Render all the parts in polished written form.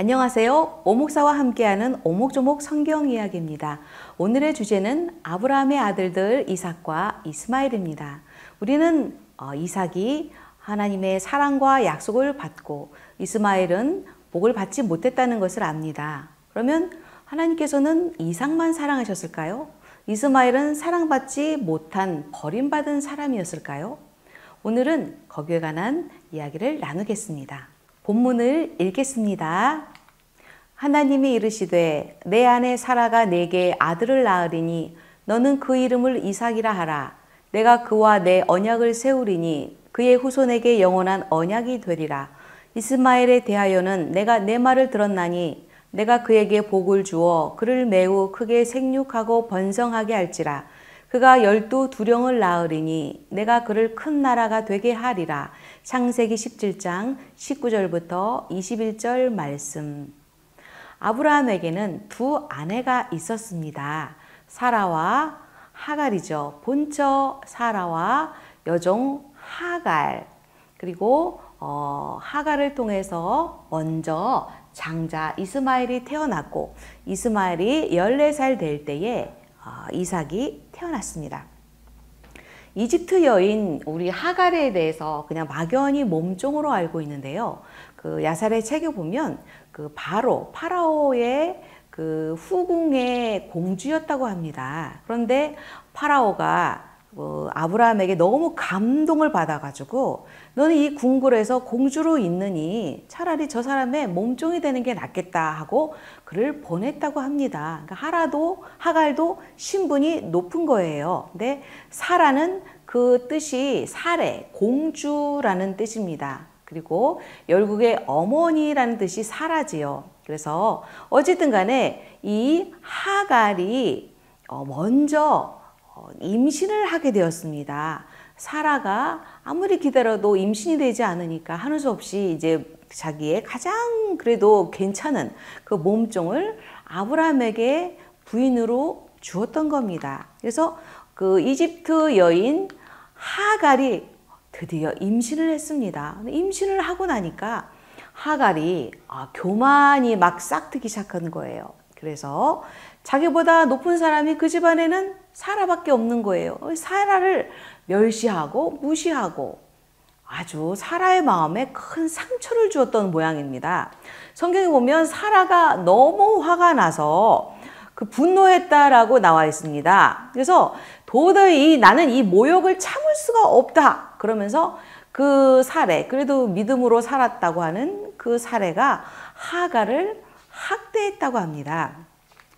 안녕하세요. 오목사와 함께하는 오목조목 성경 이야기입니다. 오늘의 주제는 아브라함의 아들들 이삭과 이스마엘입니다. 우리는 이삭이 하나님의 사랑과 약속을 받고 이스마엘은 복을 받지 못했다는 것을 압니다. 그러면 하나님께서는 이삭만 사랑하셨을까요? 이스마엘은 사랑받지 못한 버림받은 사람이었을까요? 오늘은 거기에 관한 이야기를 나누겠습니다. 본문을 읽겠습니다. 하나님이 이르시되 내 아내 사라가 내게 아들을 낳으리니 너는 그 이름을 이삭이라 하라. 내가 그와 내 언약을 세우리니 그의 후손에게 영원한 언약이 되리라. 이스마엘에 대하여는 내가 내 말을 들었나니 내가 그에게 복을 주어 그를 매우 크게 생육하고 번성하게 할지라. 그가 12두령을 낳으리니 내가 그를 큰 나라가 되게 하리라. 창세기 17장 19절부터 21절 말씀. 아브라함에게는 두 아내가 있었습니다. 사라와 하갈이죠. 본처 사라와 여종 하갈. 그리고 하갈을 통해서 먼저 장자 이스마엘이 태어났고 이스마엘이 14살 될 때에 이삭이 태어났습니다. 이집트 여인 우리 하갈에 대해서 그냥 막연히 몸종으로 알고 있는데요. 그 야살의 책에 보면 그 파라오의 그 후궁의 공주였다고 합니다. 그런데 파라오가 아브라함에게 너무 감동을 받아가지고 너는 이 궁궐에서 공주로 있느니 차라리 저 사람의 몸종이 되는 게 낫겠다 하고 그를 보냈다고 합니다. 그러니까 하갈도 신분이 높은 거예요. 근데 사라는 그 뜻이 사례, 공주라는 뜻입니다. 그리고 열국의 어머니라는 뜻이 사라지요. 그래서 어쨌든 간에 이 하갈이 먼저 임신을 하게 되었습니다. 사라가 아무리 기다려도 임신이 되지 않으니까 하는 수 없이 이제 자기의 가장 그래도 괜찮은 그 몸종을 아브라함에게 부인으로 주었던 겁니다. 그래서 그 이집트 여인 하갈이 드디어 임신을 했습니다. 임신을 하고 나니까 하갈이 교만이 막 싹트기 시작한 거예요. 그래서 자기보다 높은 사람이 그 집안에는 사라밖에 없는 거예요. 사라를 멸시하고 무시하고 아주 사라의 마음에 큰 상처를 주었던 모양입니다. 성경에 보면 사라가 너무 화가 나서 그 분노했다라고 나와 있습니다. 그래서 도저히 나는 이 모욕을 참을 수가 없다. 그러면서 그 사례, 그래도 믿음으로 살았다고 하는 그 사례가 하갈을 학대했다고 합니다.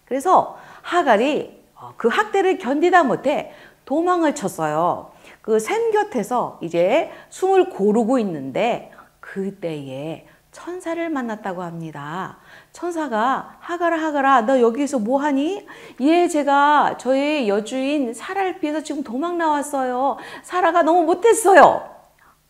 그래서 하갈이 그 학대를 견디다 못해 도망을 쳤어요. 그 샘 곁에서 이제 숨을 고르고 있는데 그때에 천사를 만났다고 합니다. 천사가 하갈아 너 여기서 뭐하니? 예, 제가 저의 여주인 사라를 피해서 지금 도망 나왔어요. 사라가 너무 못했어요.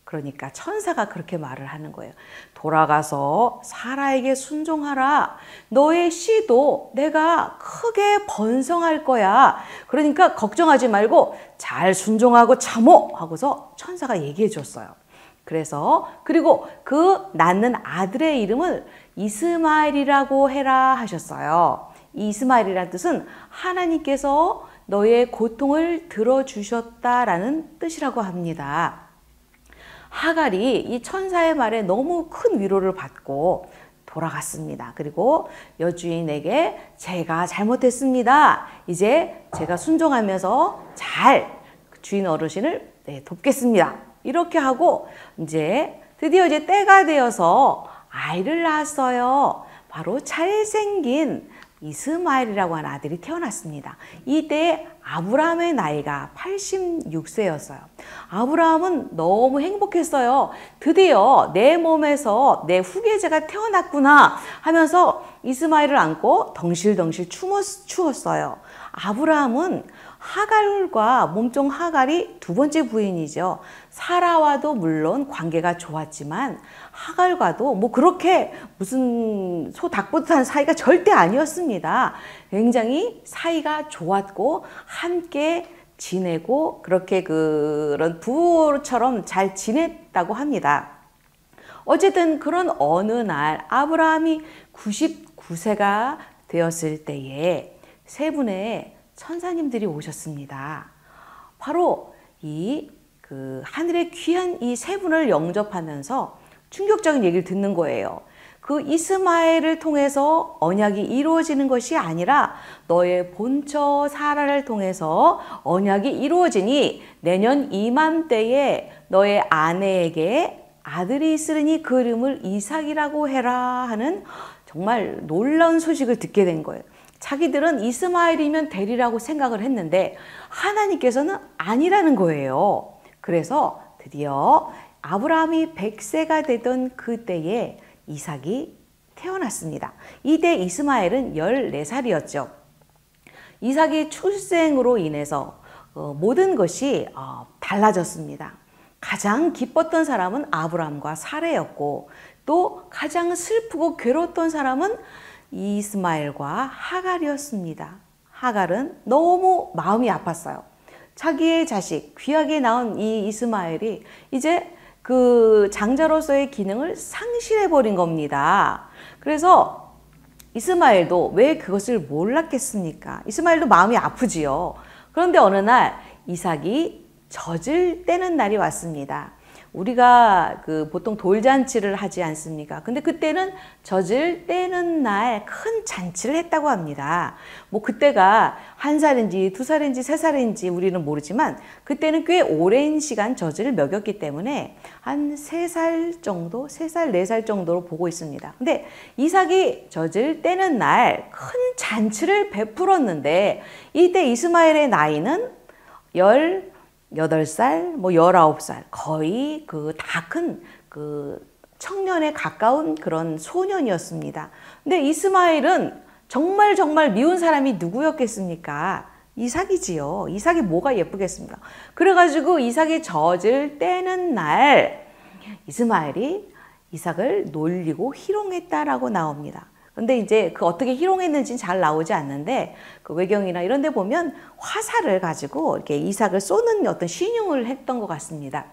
그러니까 천사가 그렇게 말을 하는 거예요. 돌아가서 사라에게 순종하라. 너의 씨도 내가 크게 번성할 거야. 그러니까 걱정하지 말고 잘 순종하고 참어 하고서 천사가 얘기해 줬어요. 그리고 그 낳는 아들의 이름을 이스마엘이라고 해라 하셨어요. 이 이스마엘이라는 뜻은 하나님께서 너의 고통을 들어주셨다라는 뜻이라고 합니다. 하갈이 이 천사의 말에 너무 큰 위로를 받고 돌아갔습니다. 그리고 여주인에게 제가 잘못했습니다. 이제 제가 순종하면서 잘 주인 어르신을 돕겠습니다. 이렇게 하고 드디어 때가 되어서 아이를 낳았어요. 바로 잘생긴 이스마엘이라고 하는 아들이 태어났습니다. 이때 아브라함의 나이가 86세였어요. 아브라함은 너무 행복했어요. 드디어 내 몸에서 내 후계자가 태어났구나 하면서 이스마엘을 안고 덩실덩실 추웠어요. 아브라함은 하갈과 몸종 하갈이 두 번째 부인이죠. 사라와도 물론 관계가 좋았지만 하갈과도 그렇게 무슨 소 닭보듯한 사이가 절대 아니었습니다. 굉장히 사이가 좋았고 함께 지내고 그렇게 그런 부부처럼 잘 지냈다고 합니다. 어쨌든 그런 어느 날 아브라함이 99세가 되었을 때에 세 분의 천사님들이 오셨습니다. 바로 하늘의 귀한 이 세 분을 영접하면서 충격적인 얘기를 듣는 거예요. 그 이스마엘을 통해서 언약이 이루어지는 것이 아니라 너의 본처 사라를 통해서 언약이 이루어지니 내년 이맘때에 너의 아내에게 아들이 있으리니 그 이름을 이삭이라고 해라 하는 정말 놀라운 소식을 듣게 된 거예요. 자기들은 이스마엘이면 되리라고 생각을 했는데 하나님께서는 아니라는 거예요. 그래서 드디어 아브라함이 100세가 되던 그때에 이삭이 태어났습니다. 이때 이스마엘은 14살이었죠. 이삭이 출생으로 인해서 모든 것이 달라졌습니다. 가장 기뻤던 사람은 아브라함과 사레였고 또 가장 슬프고 괴로웠던 사람은 이스마엘과 하갈이었습니다. 하갈은 너무 마음이 아팠어요. 자기의 자식, 귀하게 낳은 이 이스마엘이 이제 그 장자로서의 기능을 상실해버린 겁니다. 그래서 이스마엘도 왜 그것을 몰랐겠습니까? 이스마엘도 마음이 아프지요. 그런데 어느 날 이삭이 젖을 떼는 날이 왔습니다. 우리가 보통 돌잔치를 하지 않습니까? 근데 그때는 젖을 떼는 날 큰 잔치를 했다고 합니다. 뭐 그때가 1살인지 2살인지 3살인지 우리는 모르지만 그때는 꽤 오랜 시간 젖을 먹였기 때문에 한 3살 정도, 3살, 4살 정도로 보고 있습니다. 근데 이삭이 젖을 떼는 날 큰 잔치를 베풀었는데 이때 이스마엘의 나이는 18살, 19살, 거의 다 큰 청년에 가까운 그런 소년이었습니다. 근데 이스마엘은 정말 미운 사람이 누구였겠습니까? 이삭이지요. 이삭이 뭐가 예쁘겠습니까? 그래가지고 이삭이 젖을 떼는 날 이스마엘이 이삭을 놀리고 희롱했다라고 나옵니다. 근데 이제 어떻게 희롱했는지는 잘 나오지 않는데 외경이나 이런 데 보면 화살을 가지고 이렇게 이삭을 쏘는 어떤 신용을 했던 것 같습니다.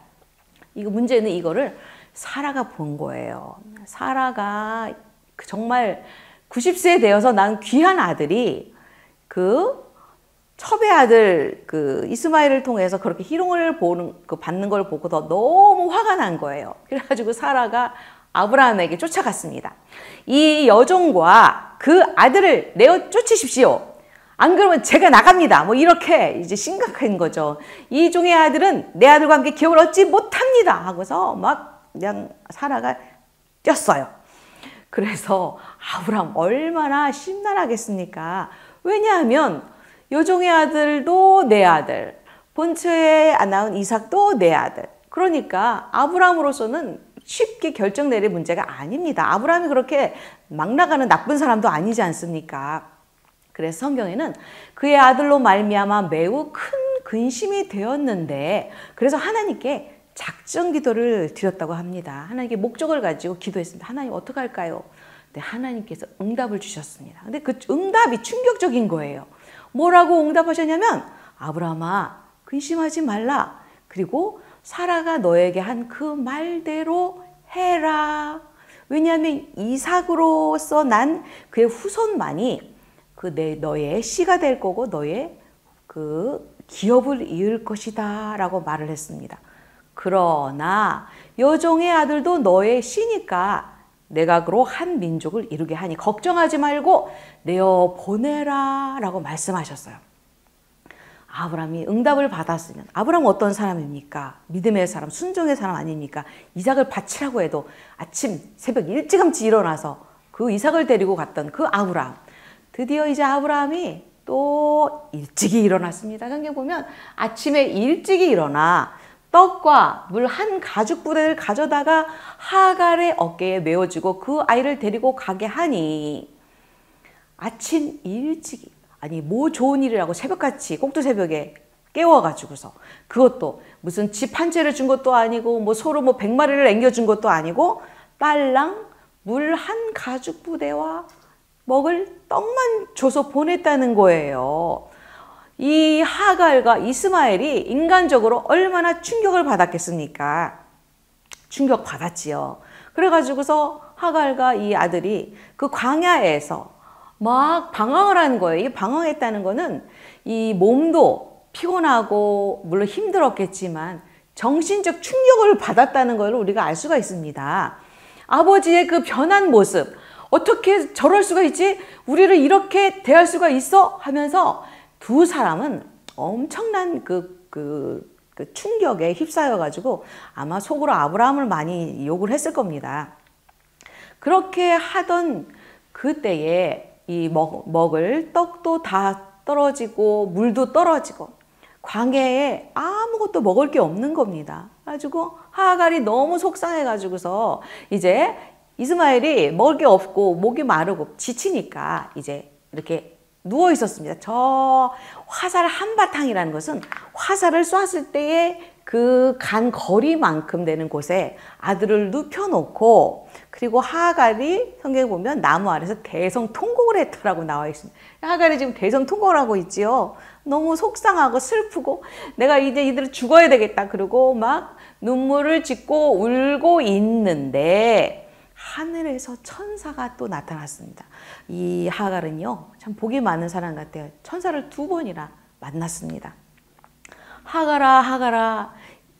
문제는 이거를 사라가 본 거예요. 사라가 정말 90세 되어서 난 귀한 아들이 첩의 아들 이스마엘을 통해서 그렇게 희롱을 받는 걸 보고 너무 화가 난 거예요. 그래가지고 사라가 아브라함에게 쫓아갔습니다. 이 여종과 그 아들을 내어 쫓으십시오. 안 그러면 제가 나갑니다. 이렇게 이제 심각한 거죠. 이 종의 아들은 내 아들과 함께 기업을 얻지 못합니다. 하고서 그냥 사라가 뛰었어요. 그래서 아브라함 얼마나 심란하겠습니까? 왜냐하면 여종의 아들도 내 아들, 본처에 낳은 이삭도 내 아들. 그러니까 아브라함으로서는 쉽게 결정 내릴 문제가 아닙니다. 아브라함이 그렇게 막 나가는 나쁜 사람도 아니지 않습니까? 그래서 성경에는 그의 아들로 말미암아 매우 큰 근심이 되었는데 그래서 하나님께 작정 기도를 드렸다고 합니다. 하나님께 목적을 가지고 기도했습니다. 하나님 어떡할까요? 근데 하나님께서 응답을 주셨습니다. 근데 그 응답이 충격적인 거예요. 뭐라고 응답하셨냐면 아브라함아 근심하지 말라. 그리고 사라가 너에게 한 그 말대로 해라. 왜냐하면 이삭으로서 난 그의 후손만이 너의 씨가 될 거고 너의 기업을 이을 것이다 라고 말을 했습니다. 그러나 여종의 아들도 너의 씨니까 내가 그로 한 민족을 이루게 하니 걱정하지 말고 내어 보내라 라고 말씀하셨어요. 아브라함이 응답을 받았으면 아브라함은 어떤 사람입니까? 믿음의 사람, 순종의 사람 아닙니까? 이삭을 바치라고 해도 아침 새벽 일찌감치 일어나서 그 이삭을 데리고 갔던 그 아브라함. 드디어 이제 아브라함이 또 일찍이 일어났습니다. 성경 보면 아침에 일찍이 일어나 떡과 물 한 가죽 부대를 가져다가 하갈의 어깨에 메어주고 그 아이를 데리고 가게 하니 아침 일찍이 뭐 좋은 일이라고 새벽같이 꼭두새벽에 깨워가지고서 그것도 무슨 집 한 채를 준 것도 아니고 소로 100마리를 앵겨준 것도 아니고 딸랑 물 한 가죽 부대와 먹을 떡만 줘서 보냈다는 거예요. 이 하갈과 이스마엘이 인간적으로 얼마나 충격을 받았겠습니까? 충격 받았지요. 그래가지고서 하갈과 이 아들이 그 광야에서 막 방황을 하는 거예요. 이 방황했다는 거는 이 몸도 피곤하고 물론 힘들었겠지만 정신적 충격을 받았다는 걸 우리가 알 수가 있습니다. 아버지의 그 변한 모습, 어떻게 저럴 수가 있지? 우리를 이렇게 대할 수가 있어? 하면서 두 사람은 엄청난 그 충격에 휩싸여가지고 아마 속으로 아브라함을 많이 욕을 했을 겁니다. 그렇게 하던 그때에 이 먹을 떡도 다 떨어지고 물도 떨어지고 광야에 아무것도 먹을 게 없는 겁니다. 가지고 하갈이 너무 속상해가지고서 이제 이스마엘이 먹을 게 없고 목이 마르고 지치니까 이제 이렇게 누워 있었습니다. 저 화살 한바탕이라는 것은 화살을 쐈을 때의 그 간 거리만큼 되는 곳에 아들을 눕혀놓고 그리고 하갈이 성경에 보면 나무 아래서 대성통곡을 했다라고 나와 있습니다. 하갈이 지금 대성통곡을 하고 있지요. 너무 속상하고 슬프고 내가 이제 이들을 죽어야 되겠다. 그리고 막 눈물을 짓고 울고 있는데 하늘에서 천사가 또 나타났습니다. 이 하갈은요, 참 복이 많은 사람 같아요. 천사를 2번이나 만났습니다. 하갈아, 하갈아,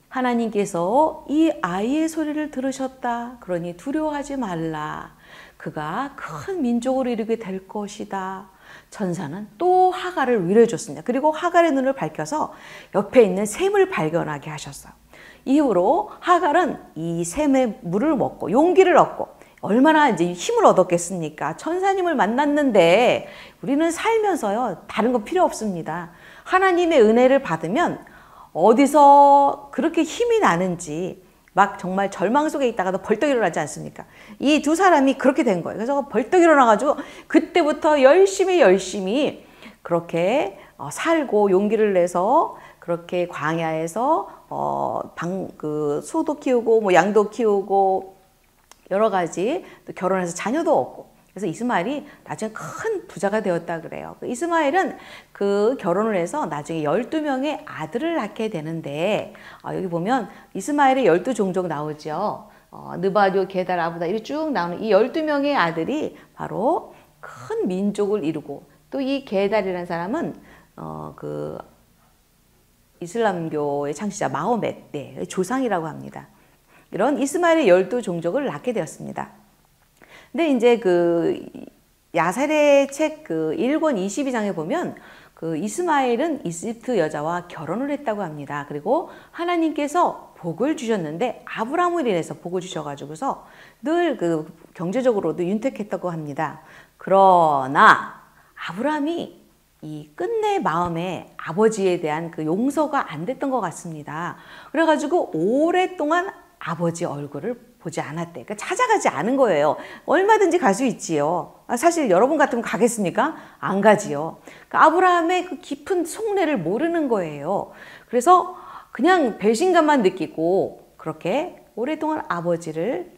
하나님께서 이 아이의 소리를 들으셨다. 그러니 두려워하지 말라. 그가 큰 민족을 이루게 될 것이다. 천사는 또 하갈을 위로해 줬습니다. 그리고 하갈의 눈을 밝혀서 옆에 있는 샘을 발견하게 하셨어요. 이후로 하갈은 이 샘의 물을 먹고 용기를 얻고 얼마나 이제 힘을 얻었겠습니까? 천사님을 만났는데 우리는 살면서요, 다른 거 필요 없습니다. 하나님의 은혜를 받으면 어디서 그렇게 힘이 나는지 막 정말 절망 속에 있다가도 벌떡 일어나지 않습니까? 이 두 사람이 그렇게 된 거예요. 그래서 벌떡 일어나가지고 그때부터 열심히 그렇게 살고 용기를 내서 그렇게 광야에서 소도 키우고 뭐 양도 키우고 여러 가지 또 결혼해서 자녀도 얻고 그래서 이스마엘이 나중에 큰 부자가 되었다 그래요. 이스마엘은 그 결혼을 해서 나중에 12명의 아들을 낳게 되는데 여기 보면 이스마엘의 12종족 나오죠. 느바디오, 게달, 아부다 이렇게 쭉 나오는 이 12명의 아들이 바로 큰 민족을 이루고 또 이 게달이라는 사람은 그 이슬람교의 창시자 마호멧 조상이라고 합니다. 이런 이스마엘의 12종족을 낳게 되었습니다. 근데 이제 그 야살의 책 그 1권 22장에 보면 그 이스마엘은 이집트 여자와 결혼을 했다고 합니다. 그리고 하나님께서 복을 주셨는데 아브라함을 인해서 복을 주셔가지고서 늘 그 경제적으로도 윤택했다고 합니다. 그러나 아브라함이 이 끝내 마음에 아버지에 대한 그 용서가 안 됐던 것 같습니다. 그래가지고 오랫동안 아버지 얼굴을 보지 않았대. 그러니까 찾아가지 않은 거예요. 얼마든지 갈 수 있지요. 사실 여러분 같으면 가겠습니까? 안 가지요. 그러니까 아브라함의 그 깊은 속내를 모르는 거예요. 그래서 그냥 배신감만 느끼고 그렇게 오랫동안 아버지를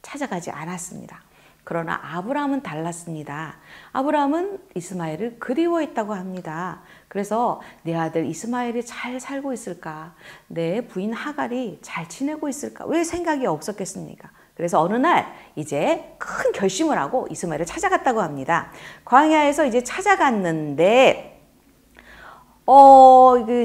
찾아가지 않았습니다. 그러나 아브라함은 달랐습니다. 아브라함은 이스마엘을 그리워했다고 합니다. 그래서 내 아들 이스마엘이 잘 살고 있을까? 내 부인 하갈이 잘 지내고 있을까? 왜 생각이 없었겠습니까? 그래서 어느 날 이제 큰 결심을 하고 이스마엘을 찾아갔다고 합니다. 광야에서 이제 찾아갔는데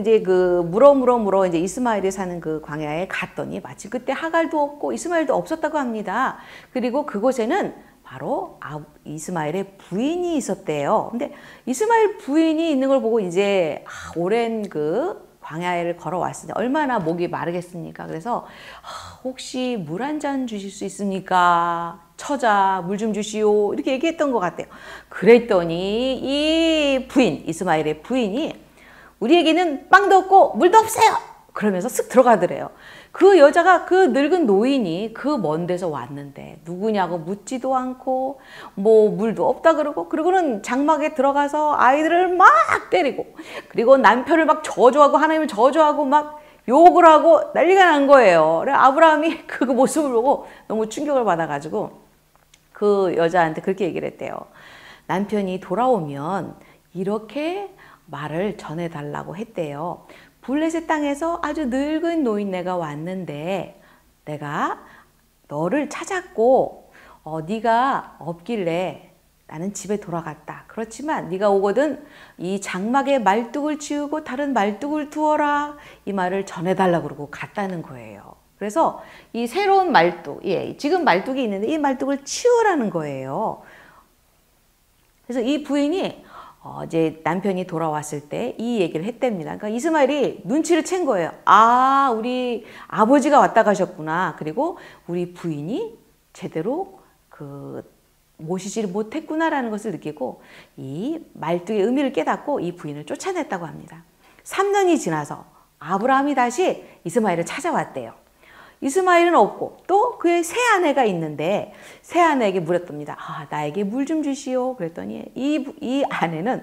이제 물어 이제 이스마엘이 사는 그 광야에 갔더니 마침 그때 하갈도 없고 이스마엘도 없었다고 합니다. 그리고 그곳에는 바로 이스마엘의 부인이 있었대요. 근데 이스마엘 부인이 있는 걸 보고 이제 오랜 그 광야를 걸어왔으니 얼마나 목이 마르겠습니까? 그래서 혹시 물 한 잔 주실 수 있습니까? 처자 물 좀 주시오 이렇게 얘기했던 것 같아요. 그랬더니 이 부인 이스마엘의 부인이 우리에게는 빵도 없고 물도 없어요. 그러면서 쓱 들어가더래요. 그 여자가 그 늙은 노인이 그 먼 데서 왔는데 누구냐고 묻지도 않고 뭐 물도 없다 그러고는 장막에 들어가서 아이들을 막 때리고 그리고 남편을 막 저주하고 하나님을 저주하고 막 욕을 하고 난리가 난 거예요. 그래서 아브라함이 그 모습을 보고 너무 충격을 받아가지고 그 여자한테 그렇게 얘기를 했대요. 남편이 돌아오면 이렇게 말을 전해달라고 했대요. 블레셋 땅에서 아주 늙은 노인네가 왔는데 내가 너를 찾았고 네가 없길래 나는 집에 돌아갔다. 그렇지만 네가 오거든 이 장막에 말뚝을 치우고 다른 말뚝을 두어라. 이 말을 전해달라고 그러고 갔다는 거예요. 그래서 이 새로운 말뚝, 지금 말뚝이 있는데 이 말뚝을 치우라는 거예요. 그래서 이 부인이 이제 남편이 돌아왔을 때 이 얘기를 했답니다. 그러니까 이스마엘이 눈치를 챈 거예요. 아, 우리 아버지가 왔다 가셨구나. 그리고 우리 부인이 제대로 모시지를 못했구나라는 것을 느끼고 이 말뚝의 의미를 깨닫고 이 부인을 쫓아냈다고 합니다. 3년이 지나서 아브라함이 다시 이스마엘을 찾아왔대요. 이스마엘은 없고 또 그의 새 아내가 있는데 새 아내에게 물었답니다. 아, 나에게 물 좀 주시오. 그랬더니 이 아내는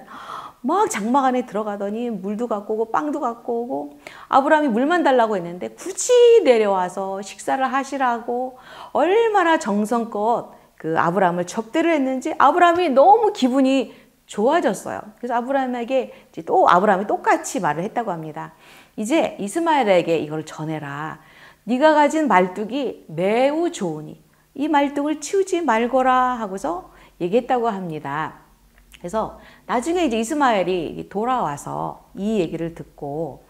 막 장막 안에 들어가더니 물도 갖고 오고 빵도 갖고 오고 아브라함이 물만 달라고 했는데 굳이 내려와서 식사를 하시라고 얼마나 정성껏 그 아브라함을 접대를 했는지 아브라함이 너무 기분이 좋아졌어요. 그래서 아브라함에게 또 아브라함이 똑같이 말을 했다고 합니다. 이제 이스마엘에게 이걸 전해라. 네가 가진 말뚝이 매우 좋으니 이 말뚝을 치우지 말거라 하고서 얘기했다고 합니다. 그래서 나중에 이제 이스마엘이 돌아와서 이 얘기를 듣고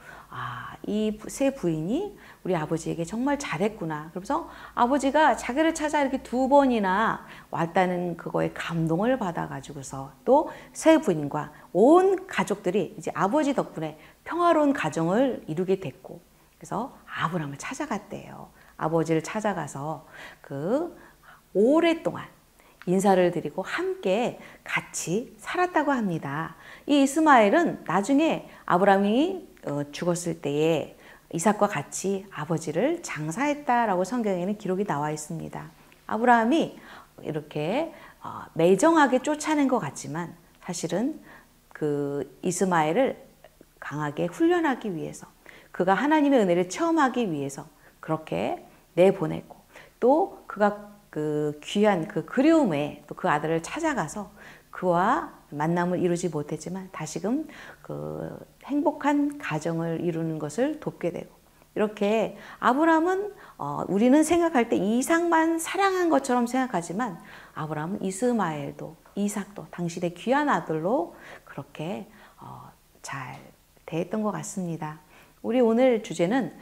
이 새 부인이 우리 아버지에게 정말 잘했구나. 그래서 아버지가 자기를 찾아 이렇게 2번이나 왔다는 그거에 감동을 받아가지고서 또 새 부인과 온 가족들이 이제 아버지 덕분에 평화로운 가정을 이루게 됐고 그래서 아브라함을 찾아갔대요. 아버지를 찾아가서 오랫동안 인사를 드리고 함께 같이 살았다고 합니다. 이 이스마엘은 나중에 아브라함이 죽었을 때에 이삭과 같이 아버지를 장사했다라고 성경에는 기록이 나와 있습니다. 아브라함이 이렇게 매정하게 쫓아낸 것 같지만 사실은 이스마엘을 강하게 훈련하기 위해서 그가 하나님의 은혜를 체험하기 위해서 그렇게 내보냈고 또 그가 귀한 그리움에 또 그 아들을 찾아가서 그와 만남을 이루지 못했지만 다시금 행복한 가정을 이루는 것을 돕게 되고 이렇게 아브라함은 우리는 생각할 때 이삭만 사랑한 것처럼 생각하지만 아브라함은 이스마엘도 이삭도 당신의 귀한 아들로 그렇게 잘 대했던 것 같습니다. 우리 오늘 주제는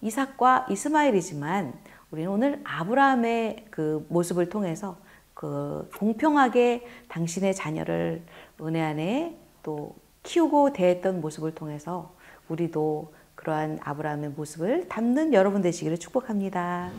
이삭과 이스마엘이지만 우리는 오늘 아브라함의 모습을 통해서 공평하게 당신의 자녀를 은혜 안에 또 키우고 대했던 모습을 통해서 우리도 그러한 아브라함의 모습을 담는 여러분 되시기를 축복합니다.